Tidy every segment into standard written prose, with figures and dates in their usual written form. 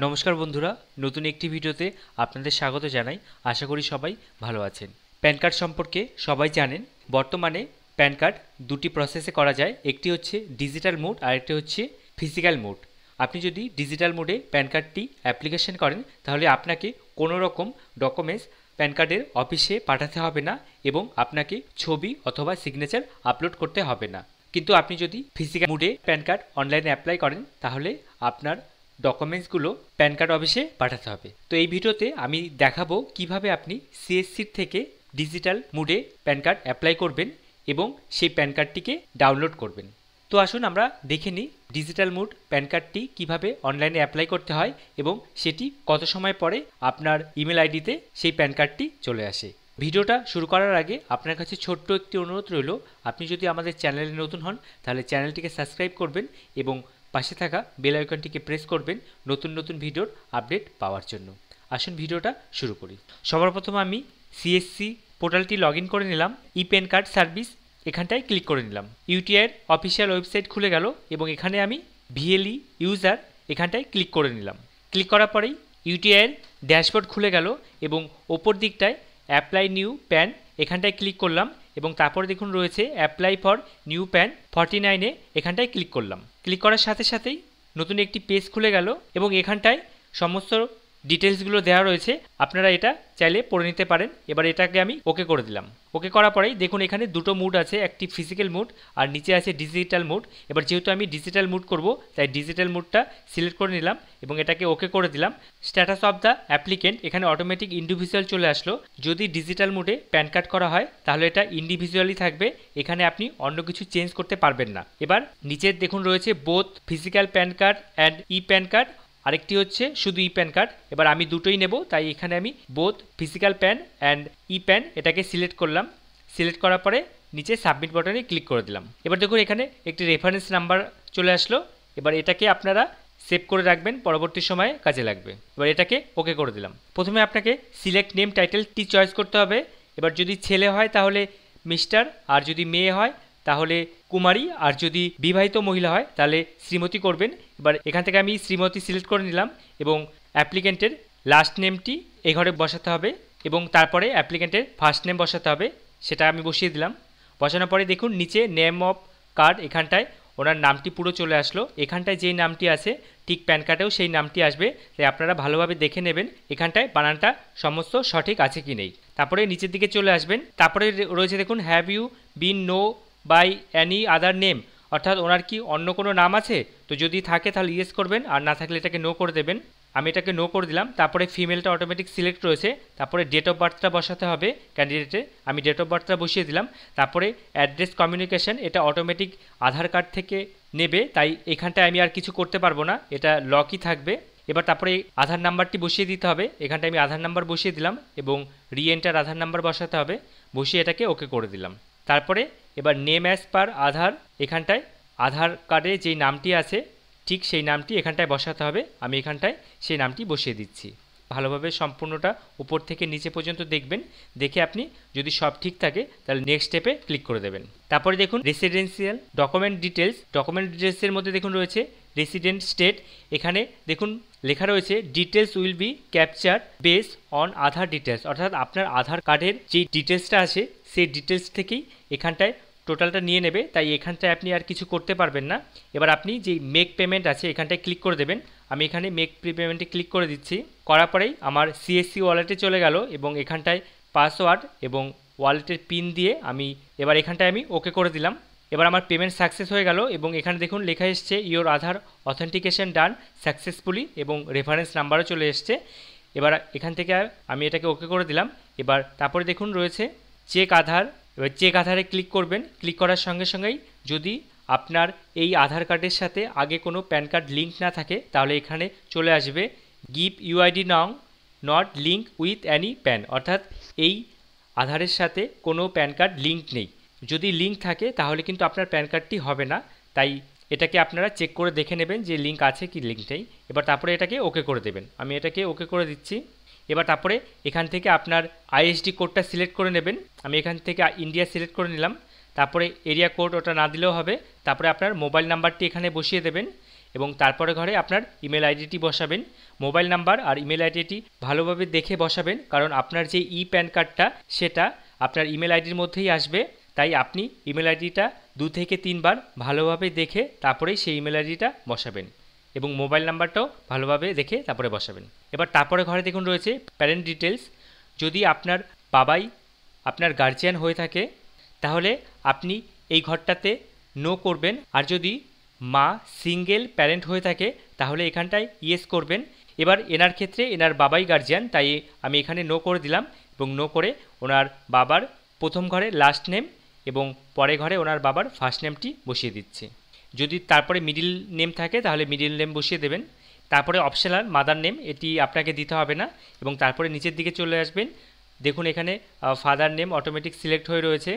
নমস্কার বন্ধুরা, নতুন একটি ভিডিওতে আপনাদের স্বাগত জানাই। আশা করি সবাই ভালো আছেন। প্যান কার্ড সম্পর্কে সবাই জানেন। বর্তমানে প্যান কার্ড দুটি প্রসেসে করা যায়, একটি হচ্ছে ডিজিটাল মোড আর একটি হচ্ছে ফিজিক্যাল মোড। আপনি যদি ডিজিটাল মোডে প্যান কার্ডটি অ্যাপ্লিকেশন করেন তাহলে আপনাকে কোনো রকম ডকুমেন্টস প্যান কার্ডের অফিসে পাঠাতে হবে না এবং আপনাকে ছবি অথবা সিগনেচার আপলোড করতে হবে না। কিন্তু আপনি যদি ফিজিক্যাল মোডে প্যান কার্ড অনলাইনে অ্যাপ্লাই করেন তাহলে আপনার ডকুমেন্টসগুলো প্যান কার্ড অফিসে পাঠাতে হবে। তো এই ভিডিওতে আমি দেখাবো কিভাবে আপনি সিএসসির থেকে ডিজিটাল মোডে প্যান কার্ড অ্যাপ্লাই করবেন এবং সেই প্যান কার্ডটিকে ডাউনলোড করবেন। তো আসুন আমরা দেখে নিই ডিজিটাল মোড প্যান কার্ডটি কিভাবে অনলাইনে অ্যাপ্লাই করতে হয় এবং সেটি কত সময় পরে আপনার ইমেল আইডিতে সেই প্যান কার্ডটি চলে আসে। ভিডিওটা শুরু করার আগে আপনার কাছে ছোট্ট একটি অনুরোধ রইল, আপনি যদি আমাদের চ্যানেলে নতুন হন তাহলে চ্যানেলটিকে সাবস্ক্রাইব করবেন এবং পাশে থাকা বেল আইকনটিকে প্রেস করবেন নতুন নতুন ভিডিওর আপডেট পাওয়ার জন্য। আসুন ভিডিওটা শুরু করি। সবার প্রথমে আমি সিএসসি পোর্টালটি লগ ইন করে নিলাম। ই প্যান কার্ড সার্ভিস এখানটায় ক্লিক করে নিলাম। ইউটিআইয়ের অফিসিয়াল ওয়েবসাইট খুলে গেল এবং এখানে আমি ভিএলই ইউজার এখানটায় ক্লিক করে নিলাম। ক্লিক করার পরেই ইউটিআইয়ের ড্যাশবোর্ড খুলে গেল এবং ওপর দিকটায় অ্যাপ্লাই নিউ প্যান এখানটায় ক্লিক করলাম এবং তারপরে দেখুন রয়েছে অ্যাপ্লাই ফর নিউ প্যান 49-এ এখানটায় ক্লিক করলাম। ক্লিক করার সাথে সাথেই নতুন একটি পেজ খুলে গেল এবং এখানটায় সমস্ত ডিটেলসগুলো দেওয়া রয়েছে, আপনারা এটা চাইলে পড়ে নিতে পারেন। এবার এটাকে আমি ওকে করে দিলাম। ওকে করার পরেই দেখুন এখানে দুটো মুড আছে, একটি ফিজিক্যাল মুড আর নিচে আছে ডিজিটাল মুড। এবার যেহেতু আমি ডিজিটাল মুড করব তাই ডিজিটাল মুডটা সিলেক্ট করে নিলাম এবং এটাকে ওকে করে দিলাম। স্ট্যাটাস অফ দ্য অ্যাপ্লিকেন্ট এখানে অটোমেটিক ইন্ডিভিজুয়াল চলে আসলো। যদি ডিজিটাল মুডে প্যান কার্ড করা হয় তাহলে এটা ইন্ডিভিজুয়ালি থাকবে, এখানে আপনি অন্য কিছু চেঞ্জ করতে পারবেন না। এবার নিচে দেখুন রয়েছে both physical pan card and E pan card, আরেকটি হচ্ছে শুধু ই প্যান কার্ড। এবার আমি দুটোই নেব তাই এখানে আমি both physical pan and E pan এটাকে সিলেক্ট করলাম। সিলেক্ট করার পরে নিচে সাবমিট বাটনে ক্লিক করে দিলাম। এবার দেখুন এখানে একটি রেফারেন্স নাম্বার চলে আসলো। এবার এটাকে আপনারা সেভ করে রাখবেন, পরবর্তী সময়ে কাজে লাগবে। এবার এটাকে ওকে করে দিলাম। প্রথমে আপনাকে সিলেক্ট নেম টাইটেলটি চয়েস করতে হবে। এবার যদি ছেলে হয় তাহলে মিস্টার, আর যদি মেয়ে হয় তাহলে কুমারী, আর যদি বিবাহিত মহিলা হয় তাহলে শ্রীমতী করবেন। এবার এখান থেকে আমি শ্রীমতী সিলেক্ট করে নিলাম এবং অ্যাপ্লিকেন্টের লাস্ট নেমটি এই ঘরে বসাতে হবে এবং তারপরে অ্যাপ্লিকেন্টের ফার্স্ট নেম বসাতে হবে, সেটা আমি বসিয়ে দিলাম। বসানোর পরে দেখুন নিচে নেম অফ কার্ড এখানটায় ওনার নামটি পুরো চলে আসলো। এখানটায় যেই নামটি আছে ঠিক প্যান কার্ডেও সেই নামটি আসবে, তাই আপনারা ভালোভাবে দেখে নেবেন এখানটায় বানানটা সমস্ত সঠিক আছে কি নেই। তারপরে নিচের দিকে চলে আসবেন। তারপরে রয়েছে দেখুন have you been known by any other name, অর্থাৎ ওনার কি অন্য কোনো নাম আছে, তো যদি থাকে তাহলে ইয়েস করবেন আর না থাকলে এটাকে নো করে দেবেন। আমি এটাকে নো করে দিলাম। তারপরে ফিমেলটা অটোমেটিক সিলেক্ট রয়েছে। তারপরে ডেট অফ বার্থটা বসাতে হবে ক্যান্ডিডেটে, আমি ডেট অফ বার্থটা বসিয়ে দিলাম। তারপরে অ্যাড্রেস কমিউনিকেশন এটা অটোমেটিক আধার কার্ড থেকে নেবে, তাই এখানটায় আমি আর কিছু করতে পারবো না, এটা লকই থাকবে। এবার তারপরে আধার নাম্বারটি বসিয়ে দিতে হবে, এখানটায় আমি আধার নাম্বার বসিয়ে দিলাম এবং রিএন্টার আধার নাম্বার বসাতে হবে, বসিয়ে এটাকে ওকে করে দিলাম। তারপরে এবার নেম অ্যাজ পার আধার এখানটায় আধার কার্ডে যেই নামটি আছে ঠিক সেই নামটি এখানটায় বসাতে হবে, আমি এখানটায় সেই নামটি বসিয়ে দিচ্ছি। ভালোভাবে সম্পূর্ণটা উপর থেকে নিচে পর্যন্ত দেখবেন, দেখে আপনি যদি সব ঠিক থাকে তাহলে নেক্সট স্টেপে ক্লিক করে দেবেন। তারপরে দেখুন রেসিডেন্সিয়াল ডকুমেন্ট ডিটেলসের মধ্যে দেখুন রয়েছে রেসিডেন্ট স্টেট, এখানে দেখুন লেখা রয়েছে details will be capture base on Aadhaar details, অর্থাৎ আপনার আধার কার্ডের যে ডিটেলসটা আছে সেই ডিটেলস থেকেই এখানটায় টোটালটা নিয়ে নেবে, তাই এখানটায় আপনি আর কিছু করতে পারবেন না। এবার আপনি যে মেক পেমেন্ট আছে এখানটায় ক্লিক করে দেবেন, আমি এখানে মেক পেমেন্টে ক্লিক করে দিচ্ছি। করার পরেই আমার সিএসসি ওয়ালেটে চলে গেল এবং এখানটায় পাসওয়ার্ড এবং ওয়ালেটের পিন দিয়ে আমি এবার এখানটায় আমি ওকে করে দিলাম। এবার আমার পেমেন্ট সাকসেস হয়ে গেল এবং এখানে দেখুন লেখা এসছে your Aadhaar authentication done successfully এবং রেফারেন্স নাম্বারও চলে এসছে। এবার এখান থেকে আমি এটাকে ওকে করে দিলাম। এবার তারপরে দেখুন রয়েছে চেক আধার, এবার চেক আধারে ক্লিক করবেন। ক্লিক করার সঙ্গে সঙ্গেই যদি আপনার এই আধার কার্ডের সাথে আগে কোনো প্যান কার্ড লিঙ্ক না থাকে তাহলে এখানে চলে আসবে give UID now not link with any PAN, অর্থাৎ এই আধারের সাথে কোনো প্যান কার্ড লিঙ্ক নেই। যদি লিঙ্ক থাকে তাহলে কিন্তু আপনার প্যান কার্ডটি হবে না, তাই এটাকে আপনারা চেক করে দেখে নেবেন যে লিঙ্ক আছে কি লিঙ্ক নেই। এবার তারপরে এটাকে ওকে করে দেবেন, আমি এটাকে ওকে করে দিচ্ছি। এবার তারপরে এখান থেকে আপনার আইএসডি কোডটা সিলেক্ট করে নেবেন, আমি এখান থেকে ইন্ডিয়া সিলেক্ট করে নিলাম। তারপরে এরিয়া কোড ওটা না দিলেও হবে। তারপরে আপনার মোবাইল নাম্বারটি এখানে বসিয়ে দেবেন এবং তারপরে ঘরে আপনার ইমেল আইডিটি বসাবেন। মোবাইল নাম্বার আর ইমেল আইডিটি ভালোভাবে দেখে বসাবেন, কারণ আপনার যে প্যান কার্ডটা সেটা আপনার ইমেল আইডির মধ্যেই আসবে। তাই আপনি ইমেল আইডিটা 2 থেকে 3 বার ভালোভাবে দেখে তারপরেই সেই ইমেল আইডিটা বসাবেন এবং মোবাইল নাম্বারটাও ভালোভাবে দেখে তারপরে বসাবেন। এবার তারপরে ঘরে দেখুন রয়েছে প্যারেন্ট ডিটেলস। যদি আপনার বাবাই আপনার গার্জিয়ান হয়ে থাকে তাহলে আপনি এই ঘরটাতে নো করবেন, আর যদি মা সিঙ্গেল প্যারেন্ট হয়ে থাকে তাহলে এখানটায় ইয়েস করবেন। এবার এনার ক্ষেত্রে এনার বাবাই গার্জিয়ান, তাই আমি এখানে নো করে দিলাম এবং নো করে ওনার বাবার প্রথম ঘরে লাস্ট নেম এবং পরে ঘরে ওনার বাবার ফার্স্ট নেমটি বসিয়ে দিচ্ছি। যদি তারপরে মিডিল নেম থাকে তাহলে মিডিল নেম বসিয়ে দেবেন। তারপরে অপশনাল মাদার নেম, এটি আপনাকে দিতে হবে না। এবং তারপরে নিচের দিকে চলে আসবেন, দেখুন এখানে ফাদার নেম অটোমেটিক সিলেক্ট হয়ে রয়েছে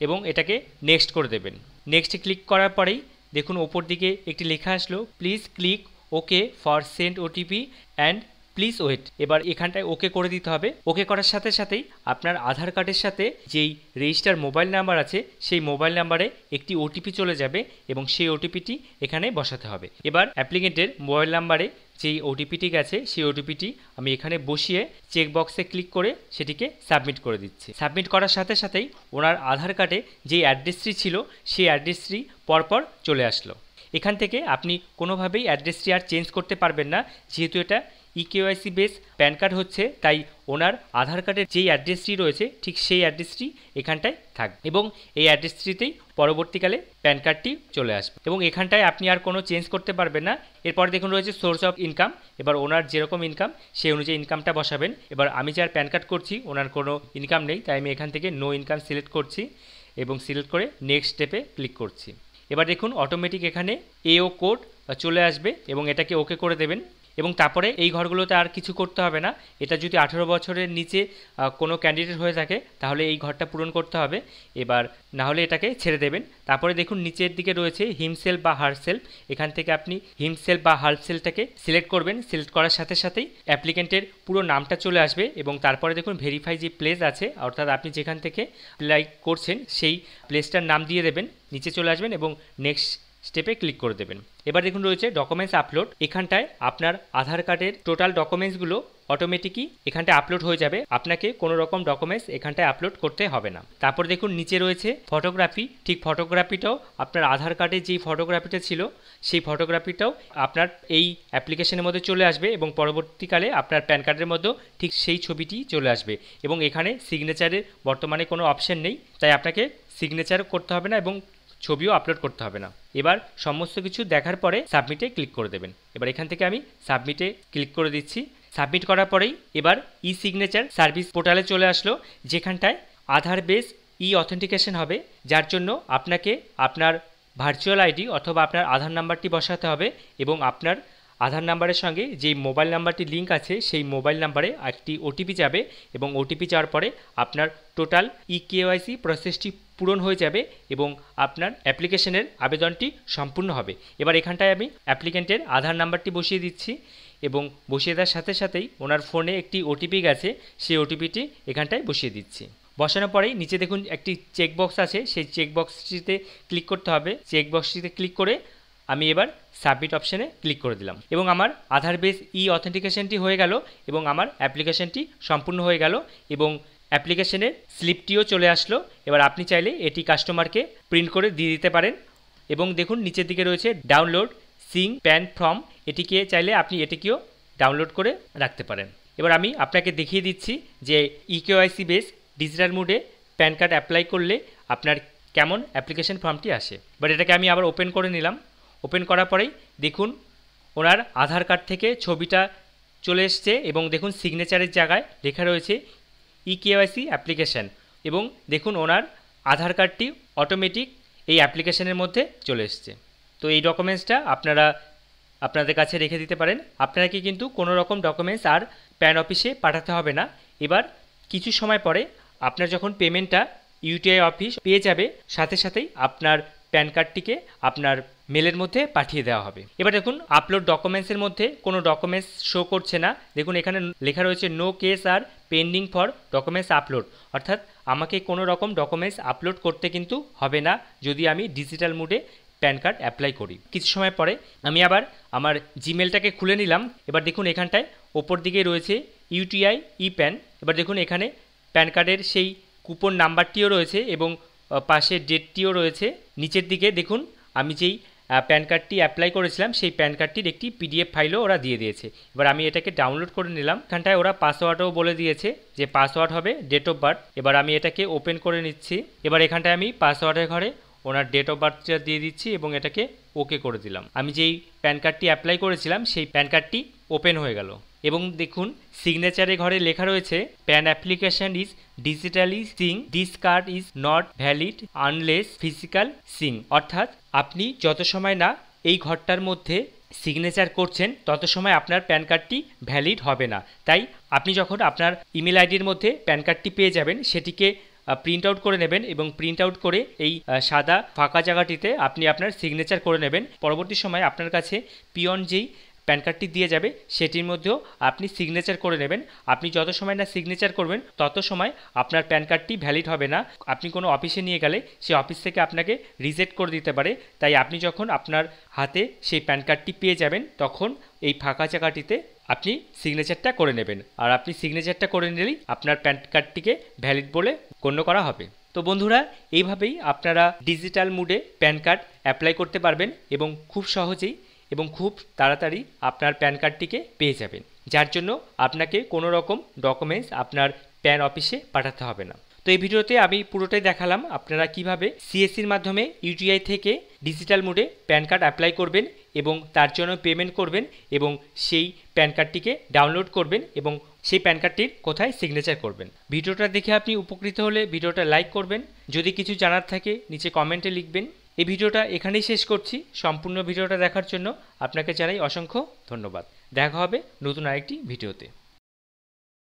এবং এটাকে নেক্সট করে দেবেন। নেক্সটে ক্লিক করার পরেই দেখুন ওপর দিকে একটি লেখা আসলো, please click okay for send OTP and please wait. এবার এখানটায় ওকে করে দিতে হবে। ওকে করার সাথে সাথেই আপনার আধার কার্ডের সাথে যেই রেজিস্টার মোবাইল নাম্বার আছে সেই মোবাইল নাম্বারে একটি ওটিপি চলে যাবে এবং সেই ওটিপিটি এখানে বসাতে হবে। এবার অ্যাপ্লিকেন্টের মোবাইল নাম্বারে যেই ওটিপিটি গেছে সেই ওটিপিটি আমি এখানে বসিয়ে চেকবক্সে ক্লিক করে সেটিকে সাবমিট করে দিচ্ছি। সাবমিট করার সাথে সাথেই ওনার আধার কার্ডে যেই অ্যাড্রেসটি ছিল সেই অ্যাড্রেসটি পরপর চলে আসলো। এখান থেকে আপনি কোনোভাবেই অ্যাড্রেসটি আর চেঞ্জ করতে পারবেন না, যেহেতু এটা ইকেওয়াইসি বেস প্যান কার্ড হচ্ছে, তাই ওনার আধার কার্ডের যেই অ্যাড্রেসটি রয়েছে ঠিক সেই অ্যাড্রেসটি এখানটায় থাকবে এবং এই অ্যাড্রেসটিতেই পরবর্তীকালে প্যান কার্ডটি চলে আসবে এবং এখানটায় আপনি আর কোনো চেঞ্জ করতে পারবেন না। এরপর দেখুন রয়েছে সোর্স অফ ইনকাম। এবার ওনার যেরকম ইনকাম সেই অনুযায়ী ইনকামটা বসাবেন। এবার আমি যার প্যান কার্ড করছি ওনার কোনো ইনকাম নেই, তাই আমি এখান থেকে নো ইনকাম সিলেক্ট করছি এবং সিলেক্ট করে নেক্সট স্টেপে ক্লিক করছি। এবার দেখুন অটোমেটিক এখানে এও কোড চলে আসবে এবং এটাকে ওকে করে দেবেন এবং তারপরে এই ঘরগুলোতে আর কিছু করতে হবে না। এটা যদি 18 বছরের নিচে কোনো ক্যান্ডিডেট হয়ে থাকে তাহলে এই ঘরটা পূরণ করতে হবে, এবার না হলে এটাকে ছেড়ে দেবেন। তারপরে দেখুন নিচের দিকে রয়েছে হিমসেলফ বা হারসেলফ। এখান থেকে আপনি হিমসেলফ বা হারসেলফটাকে সিলেক্ট করবেন। সিলেক্ট করার সাথে সাথেই অ্যাপ্লিকেন্টের পুরো নামটা চলে আসবে এবং তারপরে দেখুন ভেরিফাই যে প্লেস আছে, অর্থাৎ আপনি যেখান থেকে অ্যাপ্লাই করছেন সেই প্লেসটার নাম দিয়ে দেবেন, নিচে চলে আসবেন এবং নেক্সট স্টেপে ক্লিক করে দেবেন। এবার দেখুন রয়েছে ডকুমেন্টস আপলোড। এখানটায় আপনার আধার কার্ডের টোটাল ডকুমেন্টসগুলো অটোমেটিকই এখানটায় আপলোড হয়ে যাবে, আপনাকে কোনো রকম ডকুমেন্টস এখানটায় আপলোড করতে হবে না। তারপর দেখুন নিচে রয়েছে ফটোগ্রাফি। ঠিক ফটোগ্রাফিটাও আপনার আধার কার্ডে যেই ফটোগ্রাফিটা ছিল সেই ফটোগ্রাফিটাও আপনার এই অ্যাপ্লিকেশনের মধ্যে চলে আসবে এবং পরবর্তীকালে আপনার প্যান কার্ডের মধ্যেও ঠিক সেই ছবিটি চলে আসবে এবং এখানে সিগনেচারের বর্তমানে কোনো অপশন নেই, তাই আপনাকে সিগনেচার করতে হবে না এবং ছবিও আপলোড করতে হবে না। এবার সমস্ত কিছু দেখার পরে সাবমিটে ক্লিক করে দেবেন। এবার এখান থেকে আমি সাবমিটে ক্লিক করে দিচ্ছি। সাবমিট করার পরেই এবার ই সিগনেচার সার্ভিস পোর্টালে চলে আসলো, যেখানটায় আধার বেস অথেন্টিকেশন হবে, যার জন্য আপনাকে আপনার ভার্চুয়াল আইডি অথবা আপনার আধার নাম্বারটি বসাতে হবে এবং আপনার আধার নাম্বারের সঙ্গে যেই মোবাইল নাম্বারটি লিঙ্ক আছে সেই মোবাইল নাম্বারে একটি ওটিপি যাবে এবং ওটিপি যাওয়ার পরে আপনার টোটাল ইকেওয়াইসি প্রসেসটি পূরণ হয়ে যাবে এবং আপনার অ্যাপ্লিকেশনের আবেদনটি সম্পূর্ণ হবে। এবার এখানটায় আমি অ্যাপ্লিকেন্টের আধার নাম্বারটি বসিয়ে দিচ্ছি এবং বসিয়ে দেওয়ার সাথে সাথেই ওনার ফোনে একটি ওটিপি গেছে, সেই ওটিপিটি এখানটায় বসিয়ে দিচ্ছি। বসানোর পরেই নিচে দেখুন একটি চেকবক্স আছে, সেই চেকবক্সটিতে ক্লিক করতে হবে। চেকবক্সটিতে ক্লিক করে আমি এবার সাবমিট অপশানে ক্লিক করে দিলাম এবং আমার আধার বেস অথেন্টিকেশনটি হয়ে গেল এবং আমার অ্যাপ্লিকেশনটি সম্পূর্ণ হয়ে গেল এবং অ্যাপ্লিকেশনের স্লিপটিও চলে আসলো। এবার আপনি চাইলে এটি কাস্টমারকে প্রিন্ট করে দিয়ে দিতে পারেন এবং দেখুন নিচের দিকে রয়েছে ডাউনলোড সিং প্যান ফর্ম, এটিকে চাইলে আপনি এটিকেও ডাউনলোড করে রাখতে পারেন। এবার আমি আপনাকে দেখিয়ে দিচ্ছি যে ইকেওয়াইসি বেস ডিজিটাল মোডে প্যান কার্ড অ্যাপ্লাই করলে আপনার কেমন অ্যাপ্লিকেশন ফর্মটি আসে। বাট এটাকে আমি আবার ওপেন করে নিলাম। ওপেন করার পরেই দেখুন ওনার আধার কার্ড থেকে ছবিটা চলে এসছে এবং দেখুন সিগনেচারের জায়গায় লেখা রয়েছে ইকেওয়াইসি অ্যাপ্লিকেশান এবং দেখুন ওনার আধার কার্ডটি অটোমেটিক এই অ্যাপ্লিকেশনের মধ্যে চলে এসছে। তো এই ডকুমেন্টসটা আপনারা আপনাদের কাছে রেখে দিতে পারেন। আপনাকে কিন্তু কোনো রকম ডকুমেন্টস আর প্যান অফিসে পাঠাতে হবে না। এবার কিছু সময় পরে আপনার যখন পেমেন্টটা ইউটিআই অফিস পেয়ে যাবে, সাথে সাথেই আপনার প্যান কার্ডটিকে আপনার মেলের মধ্যে পাঠিয়ে দেওয়া হবে। এবার দেখুন আপলোড ডকুমেন্টসের মধ্যে কোনো ডকুমেন্টস শো করছে না। দেখুন এখানে লেখা রয়েছে no case are pending for documents upload, অর্থাৎ আমাকে কোনো রকম ডকুমেন্টস আপলোড করতে কিন্তু হবে না যদি আমি ডিজিটাল মোডে প্যান কার্ড অ্যাপ্লাই করি। কিছু সময় পরে আমি আবার আমার জিমেলটাকে খুলে নিলাম। এবার দেখুন এখানটায় ওপর দিকে রয়েছে ইউটিআই ই প্যান। এবার দেখুন এখানে প্যান কার্ডের সেই কুপন নাম্বারটিও রয়েছে এবং পাশে ডেটটিও রয়েছে। নিচের দিকে দেখুন আমি যেই প্যান কার্ডটি অ্যাপ্লাই করেছিলাম সেই প্যান কার্ডটির একটি পিডিএফ ফাইলও ওরা দিয়ে দিয়েছে। এবার আমি এটাকে ডাউনলোড করে নিলাম। এখানটায় ওরা পাসওয়ার্ডও বলে দিয়েছে যে পাসওয়ার্ড হবে ডেট অফ বার্থ। এবার আমি এটাকে ওপেন করে নিচ্ছি। এবার এখানটায় আমি পাসওয়ার্ডের ঘরে ওনার ডেট অফ বার্থটা দিয়ে দিচ্ছি এবং এটাকে ওকে করে দিলাম। আমি যেই প্যান কার্ডটি অ্যাপ্লাই করেছিলাম সেই প্যান কার্ডটি ওপেন হয়ে গেল এবং দেখুন সিগনেচারে ঘরে লেখা রয়েছে pan application is digitally Singh, this card is not valid unless physical Singh. অর্থাৎ আপনি যত সময় না এই ঘরটার মধ্যে সিগনেচার করছেন তত সময় আপনার প্যান কার্ডটি ভ্যালিড হবে না। তাই আপনি যখন আপনার ইমেল আইডির মধ্যে প্যান কার্ডটি পেয়ে যাবেন সেটিকে প্রিন্ট আউট করে নেবেন এবং প্রিন্ট আউট করে এই সাদা ফাঁকা জায়গাটিতে আপনি আপনার সিগনেচার করে নেবেন। পরবর্তী সময় আপনার কাছে পিয়ন যেই প্যান কার্ডটি দিয়ে যাবে সেটির মধ্যেও আপনি সিগনেচার করে নেবেন। আপনি যত সময় না সিগনেচার করবেন তত সময় আপনার প্যান কার্ডটি ভ্যালিড হবে না। আপনি কোনো অফিসে নিয়ে গেলে সেই অফিস থেকে আপনাকে রিজেক্ট করে দিতে পারে। তাই আপনি যখন আপনার হাতে সেই প্যান কার্ডটি পেয়ে যাবেন তখন এই ফাঁকা জায়গাটিতে আপনি সিগনেচারটা করে নেবেন। আর আপনি সিগনেচারটা করে নিলেই আপনার প্যান কার্ডটিকে ভ্যালিড বলে গণ্য করা হবে। তো বন্ধুরা এইভাবেই আপনারা ডিজিটাল মোডে প্যান কার্ড অ্যাপ্লাই করতে পারবেন এবং খুব সহজেই এবং খুব তাড়াতাড়ি আপনার প্যান কার্ডটিকে পেয়ে যাবেন, যার জন্য আপনাকে কোনো রকম ডকুমেন্টস আপনার প্যান অফিসে পাঠাতে হবে না। তো এই ভিডিওতে আমি পুরোটাই দেখালাম আপনারা কিভাবে সিএসসির মাধ্যমে ইউটিআই থেকে ডিজিটাল মোডে প্যান কার্ড অ্যাপ্লাই করবেন এবং তার জন্য পেমেন্ট করবেন এবং সেই প্যান কার্ডটিকে ডাউনলোড করবেন এবং সেই প্যান কার্ডটির কোথায় সিগনেচার করবেন। ভিডিওটা দেখে আপনি উপকৃত হলে ভিডিওটা লাইক করবেন। যদি কিছু জানার থাকে নিচে কমেন্টে লিখবেন। এই ভিডিওটা এখানেই শেষ করছি। সম্পূর্ণ ভিডিওটা দেখার জন্য আপনাকে জানাই অসংখ্য ধন্যবাদ। দেখা হবে নতুন আরেকটি ভিডিওতে।